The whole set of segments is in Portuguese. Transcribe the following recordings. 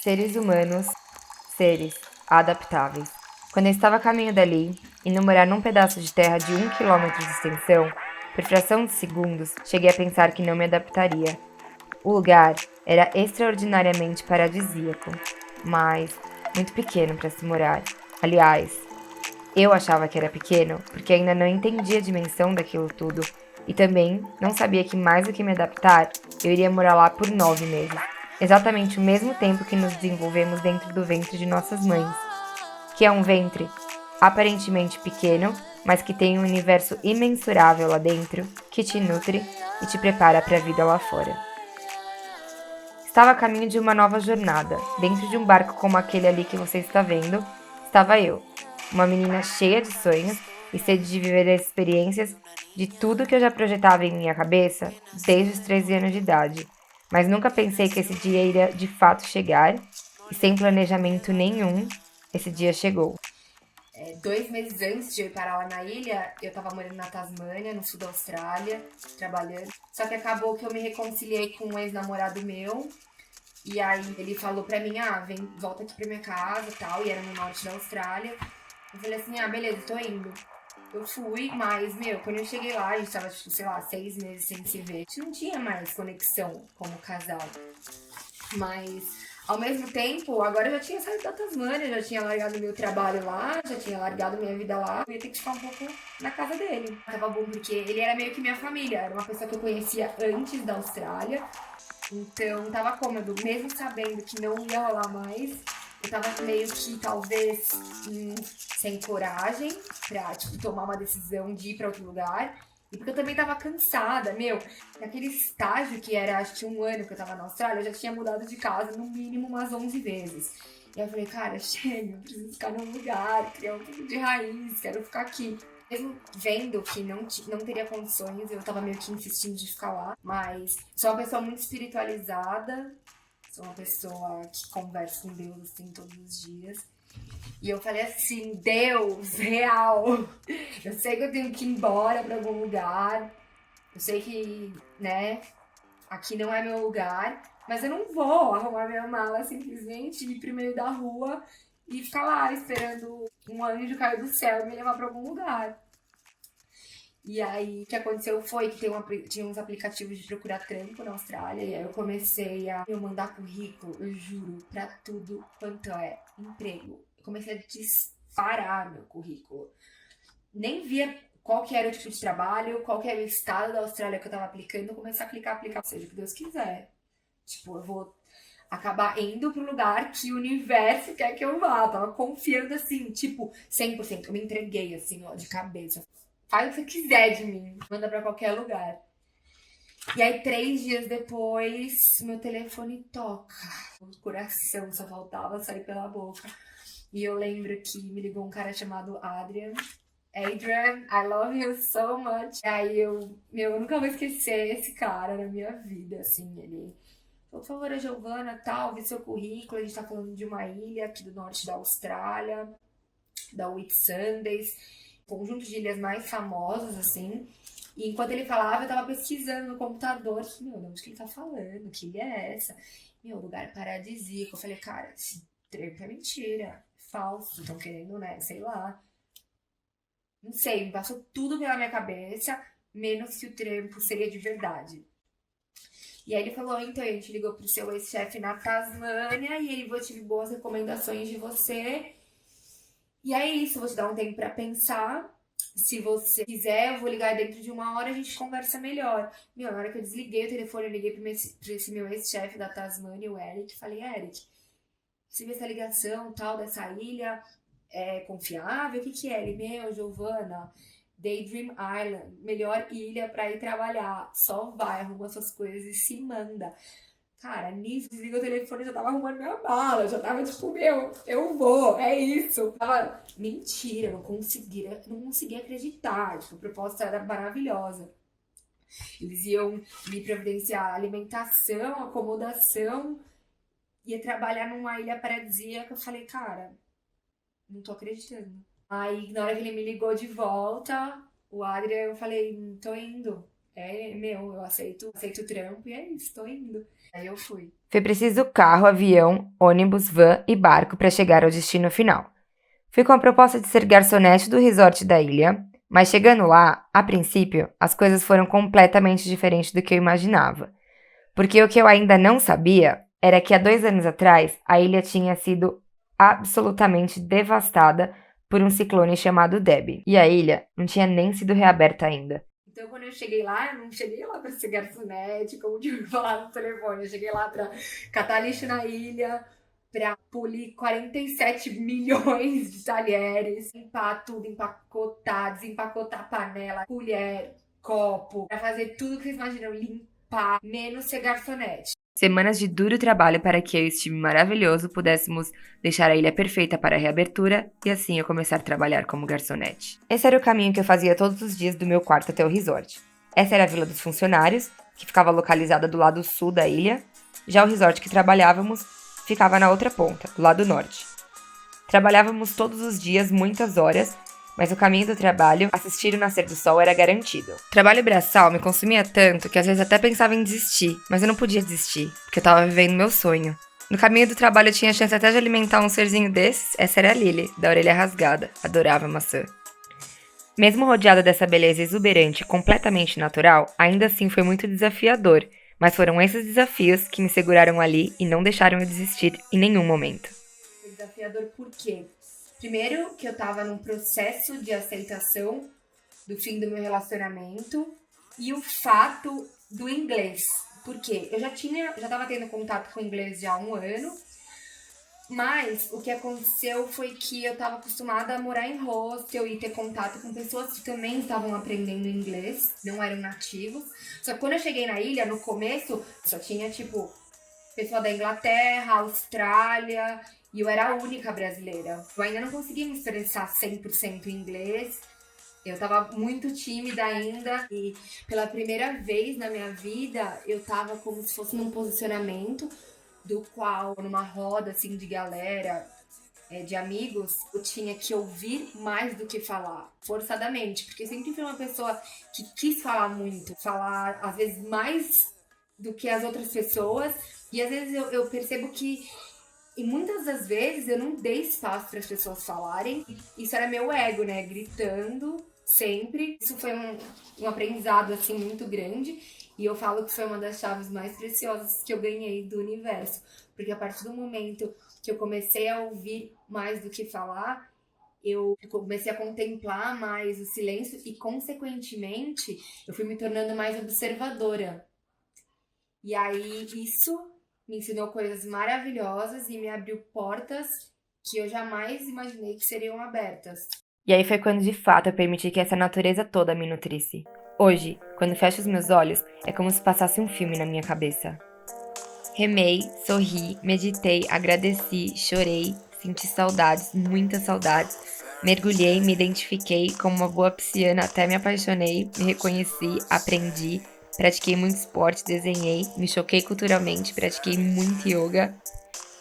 Seres humanos, seres adaptáveis. Quando eu estava a caminho dali, indo morar num pedaço de terra de 1 quilômetro de extensão, por fração de segundos, cheguei a pensar que não me adaptaria. O lugar era extraordinariamente paradisíaco, mas muito pequeno para se morar. Aliás, eu achava que era pequeno porque ainda não entendia a dimensão daquilo tudo e também não sabia que mais do que me adaptar, eu iria morar lá por 9 meses, exatamente o mesmo tempo que nos desenvolvemos dentro do ventre de nossas mães, que é um ventre aparentemente pequeno, mas que tem um universo imensurável lá dentro que te nutre e te prepara para a vida lá fora. Estava a caminho de uma nova jornada. Dentro de um barco como aquele ali que você está vendo, estava eu, uma menina cheia de sonhos e sede de viver as experiências de tudo que eu já projetava em minha cabeça desde os 13 anos de idade. Mas nunca pensei que esse dia iria de fato chegar, e sem planejamento nenhum, esse dia chegou. 2 meses antes de eu ir parar lá na ilha, eu tava morando na Tasmânia, no sul da Austrália, trabalhando. Só que acabou que eu me reconciliei com um ex-namorado meu. E aí ele falou pra mim, vem, volta aqui pra minha casa e tal, e era no norte da Austrália. Eu falei assim, beleza, tô indo. Eu fui, mas, quando eu cheguei lá, a gente tava, tipo, sei lá, 6 meses sem se ver. A gente não tinha mais conexão como casal. Mas, ao mesmo tempo, agora eu já tinha saído da Tasmânia, já tinha largado meu trabalho lá, já tinha largado minha vida lá. Eu ia ter que ficar um pouco na casa dele. Tava bom porque ele era meio que minha família, era uma pessoa que eu conhecia antes da Austrália. Então tava cômodo, mesmo sabendo que não ia rolar mais. Eu tava meio que, talvez, sem coragem pra, tipo, tomar uma decisão de ir pra outro lugar. E porque eu também tava cansada, naquele estágio que era, acho que 1 ano que eu tava na Austrália, eu já tinha mudado de casa no mínimo umas 11 vezes. E aí eu falei, cara, chega, eu preciso ficar num lugar, criar um pouco de raiz, quero ficar aqui. Mesmo vendo que não teria condições, eu tava meio que insistindo de ficar lá. Mas sou uma pessoa muito espiritualizada, sou uma pessoa que conversa com Deus assim todos os dias. E eu falei assim, Deus, real, eu sei que eu tenho que ir embora pra algum lugar, eu sei que, né, aqui não é meu lugar, mas eu não vou arrumar minha mala simplesmente ir pro meio da rua e ficar lá esperando um anjo cair do céu e me levar pra algum lugar. E aí, o que aconteceu foi que tinha uns aplicativos de procurar trampo na Austrália, e aí eu comecei a mandar currículo, eu juro, pra tudo quanto é emprego. Eu comecei a disparar meu currículo. Nem via qual que era o tipo de trabalho, qual que era o estado da Austrália que eu tava aplicando, eu comecei a aplicar, seja o que Deus quiser. Tipo, eu vou acabar indo pro lugar que o universo quer que eu vá. Eu tava confiando assim, tipo, 100%. Eu me entreguei assim, ó, de cabeça. Faz o que você quiser de mim. Manda pra qualquer lugar. E aí, 3 dias depois, meu telefone toca. O coração só faltava sair pela boca. E eu lembro que me ligou um cara chamado Adrian. Adrian, I love you so much. E aí eu nunca vou esquecer esse cara na minha vida, assim, ele... Por favor, a Giovana, tal, vi seu currículo, a gente tá falando de uma ilha aqui do norte da Austrália, da Whitsundays, conjunto de ilhas mais famosas, assim. E enquanto ele falava, eu tava pesquisando no computador, de onde que ele tá falando? Que ilha é essa? Lugar paradisíaco. Eu falei, cara, esse treco é mentira, falso, estão querendo, né, sei lá. Não sei, me passou tudo pela minha cabeça, menos que o trampo seria de verdade. E aí ele falou, então, a gente ligou pro seu ex-chefe na Tasmânia e ele tive boas recomendações de você. E é isso, vou te dar um tempo pra pensar. Se você quiser, eu vou ligar dentro de 1 hora, a gente conversa melhor. Na hora que eu desliguei o telefone, eu liguei pra esse meu ex-chefe da Tasmânia, o Eric, falei, Eric, você viu essa ligação tal dessa ilha? É confiável? O que é? Ele, Giovana, Daydream Island, melhor ilha pra ir trabalhar. Só vai, arruma suas coisas e se manda. Cara, nisso, desliga o telefone, eu já tava arrumando minha mala, já tava tipo, eu vou, é isso. Tava, mentira, não conseguia acreditar. Tipo, a proposta era maravilhosa. Eles iam me providenciar alimentação, acomodação, ia trabalhar numa ilha paradisíaca. Eu falei, cara, não tô acreditando. Aí, na hora que ele me ligou de volta, o Adrian, eu falei, tô indo. eu aceito o trampo e é isso, tô indo. Aí eu fui. Foi preciso carro, avião, ônibus, van e barco para chegar ao destino final. Fui com a proposta de ser garçonete do resort da ilha, mas chegando lá, a princípio, as coisas foram completamente diferentes do que eu imaginava. Porque o que eu ainda não sabia era que há 2 anos atrás a ilha tinha sido absolutamente devastada por um ciclone chamado Debby. E a ilha não tinha nem sido reaberta ainda. Então, quando eu cheguei lá, eu não cheguei lá pra ser garçonete, como eu tinha falado no telefone. Eu cheguei lá pra catar lixo na ilha, pra polir 47 milhões de talheres, limpar tudo, empacotar, desempacotar panela, colher, copo, pra fazer tudo que vocês imaginam, limpar, menos ser garçonete. Semanas de duro trabalho para que eu e esse time maravilhoso pudéssemos deixar a ilha perfeita para a reabertura e assim eu começar a trabalhar como garçonete. Esse era o caminho que eu fazia todos os dias do meu quarto até o resort. Essa era a vila dos funcionários, que ficava localizada do lado sul da ilha. Já o resort que trabalhávamos ficava na outra ponta, do lado norte. Trabalhávamos todos os dias, muitas horas, mas o caminho do trabalho, assistir o nascer do sol, era garantido. O trabalho braçal me consumia tanto que às vezes até pensava em desistir, mas eu não podia desistir, porque eu tava vivendo meu sonho. No caminho do trabalho eu tinha a chance até de alimentar um serzinho desses, essa era a Lily, da orelha rasgada, adorava maçã. Mesmo rodeada dessa beleza exuberante e completamente natural, ainda assim foi muito desafiador, mas foram esses desafios que me seguraram ali e não deixaram eu desistir em nenhum momento. Foi desafiador por quê? Primeiro, que eu tava num processo de aceitação do fim do meu relacionamento e o fato do inglês. Por quê? Eu já tava tendo contato com o inglês já há 1 ano, mas o que aconteceu foi que eu tava acostumada a morar em hostel e ter contato com pessoas que também estavam aprendendo inglês, não eram nativos. Só que quando eu cheguei na ilha, no começo, só tinha, tipo, pessoal da Inglaterra, Austrália, e eu era a única brasileira. Eu ainda não conseguia me expressar 100% em inglês. Eu tava muito tímida ainda e pela primeira vez na minha vida eu tava como se fosse num posicionamento do qual, numa roda assim de galera, de amigos, eu tinha que ouvir mais do que falar, forçadamente, porque eu sempre fui uma pessoa que quis falar muito, falar às vezes mais do que as outras pessoas, e às vezes eu percebo que e muitas das vezes eu não dei espaço para as pessoas falarem. Isso era meu ego, né? Gritando sempre. Isso foi um aprendizado, assim, muito grande. E eu falo que foi uma das chaves mais preciosas que eu ganhei do universo. Porque a partir do momento que eu comecei a ouvir mais do que falar, eu comecei a contemplar mais o silêncio e, consequentemente, eu fui me tornando mais observadora. E aí, isso me ensinou coisas maravilhosas e me abriu portas que eu jamais imaginei que seriam abertas. E aí foi quando de fato eu permiti que essa natureza toda me nutrisse. Hoje, quando fecho os meus olhos, é como se passasse um filme na minha cabeça. Remei, sorri, meditei, agradeci, chorei, senti saudades, muitas saudades. Mergulhei, me identifiquei como uma boa pisciana, até me apaixonei, me reconheci, aprendi. Pratiquei muito esporte, desenhei, me choquei culturalmente, pratiquei muito yoga.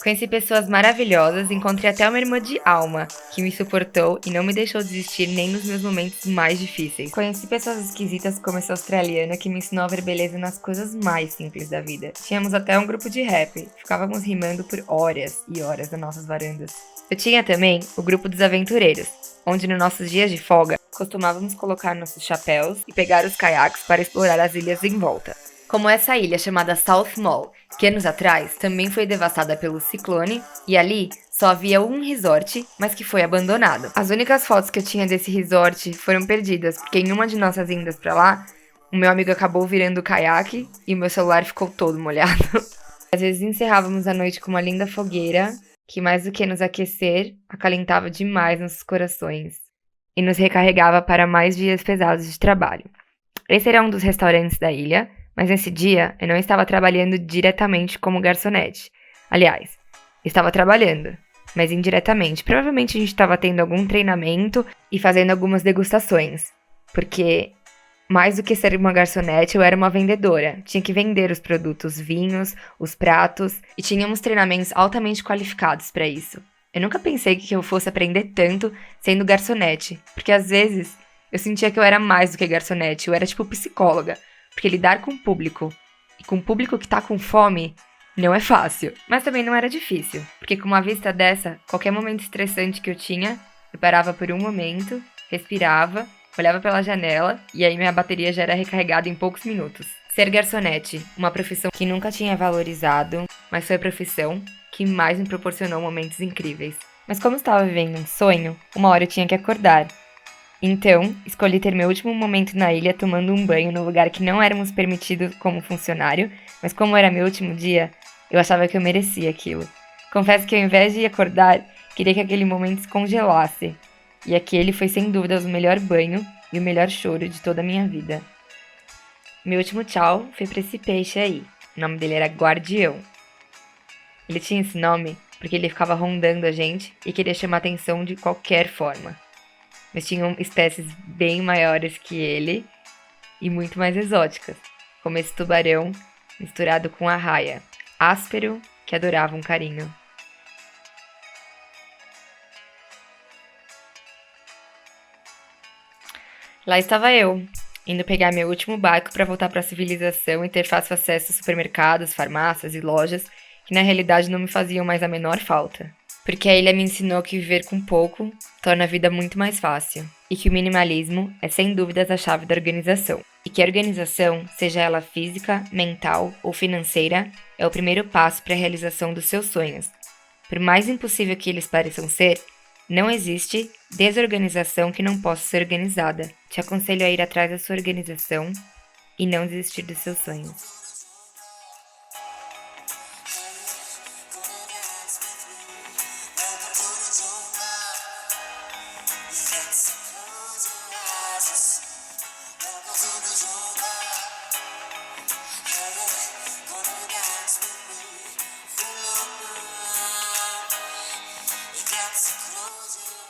Conheci pessoas maravilhosas, encontrei até uma irmã de alma, que me suportou e não me deixou desistir nem nos meus momentos mais difíceis. Conheci pessoas esquisitas como essa australiana que me ensinou a ver beleza nas coisas mais simples da vida. Tínhamos até um grupo de rap, ficávamos rimando por horas e horas nas nossas varandas. Eu tinha também o grupo dos aventureiros, onde nos nossos dias de folga, costumávamos colocar nossos chapéus e pegar os caiaques para explorar as ilhas em volta. Como essa ilha chamada South Mall, que anos atrás também foi devastada pelo ciclone, e ali só havia um resort, mas que foi abandonado. As únicas fotos que eu tinha desse resort foram perdidas, porque em uma de nossas indas pra lá, o meu amigo acabou virando o caiaque e o meu celular ficou todo molhado. Às vezes encerrávamos a noite com uma linda fogueira, que mais do que nos aquecer, acalentava demais nossos corações e nos recarregava para mais dias pesados de trabalho. Esse era um dos restaurantes da ilha, mas nesse dia eu não estava trabalhando diretamente como garçonete. Aliás, estava trabalhando, mas indiretamente. Provavelmente a gente estava tendo algum treinamento e fazendo algumas degustações, porque mais do que ser uma garçonete, eu era uma vendedora. Tinha que vender os produtos, vinhos, os pratos, e tínhamos treinamentos altamente qualificados para isso. Eu nunca pensei que eu fosse aprender tanto sendo garçonete, porque às vezes eu sentia que eu era mais do que garçonete, eu era tipo psicóloga, porque lidar com o público e com o público que tá com fome não é fácil. Mas também não era difícil, porque com uma vista dessa, qualquer momento estressante que eu tinha, eu parava por um momento, respirava, olhava pela janela e aí minha bateria já era recarregada em poucos minutos. Ser garçonete, uma profissão que nunca tinha valorizado, mas foi a profissão que mais me proporcionou momentos incríveis. Mas como estava vivendo um sonho, uma hora eu tinha que acordar. Então, escolhi ter meu último momento na ilha tomando um banho no lugar que não éramos permitidos como funcionário, mas como era meu último dia, eu achava que eu merecia aquilo. Confesso que ao invés de acordar, queria que aquele momento se congelasse. E aquele foi sem dúvidas o melhor banho e o melhor choro de toda a minha vida. Meu último tchau foi pra esse peixe aí. O nome dele era Guardião. Ele tinha esse nome porque ele ficava rondando a gente e queria chamar atenção de qualquer forma. Mas tinham espécies bem maiores que ele e muito mais exóticas, como esse tubarão misturado com a raia, áspero que adorava um carinho. Lá estava eu, indo pegar meu último barco para voltar para a civilização e ter fácil acesso a supermercados, farmácias e lojas que na realidade não me faziam mais a menor falta. Porque a ilha me ensinou que viver com pouco torna a vida muito mais fácil e que o minimalismo é sem dúvidas a chave da organização. E que a organização, seja ela física, mental ou financeira, é o primeiro passo para a realização dos seus sonhos. Por mais impossível que eles pareçam ser, não existe desorganização que não possa ser organizada. Te aconselho a ir atrás da sua organização e não desistir dos seus sonhos. Close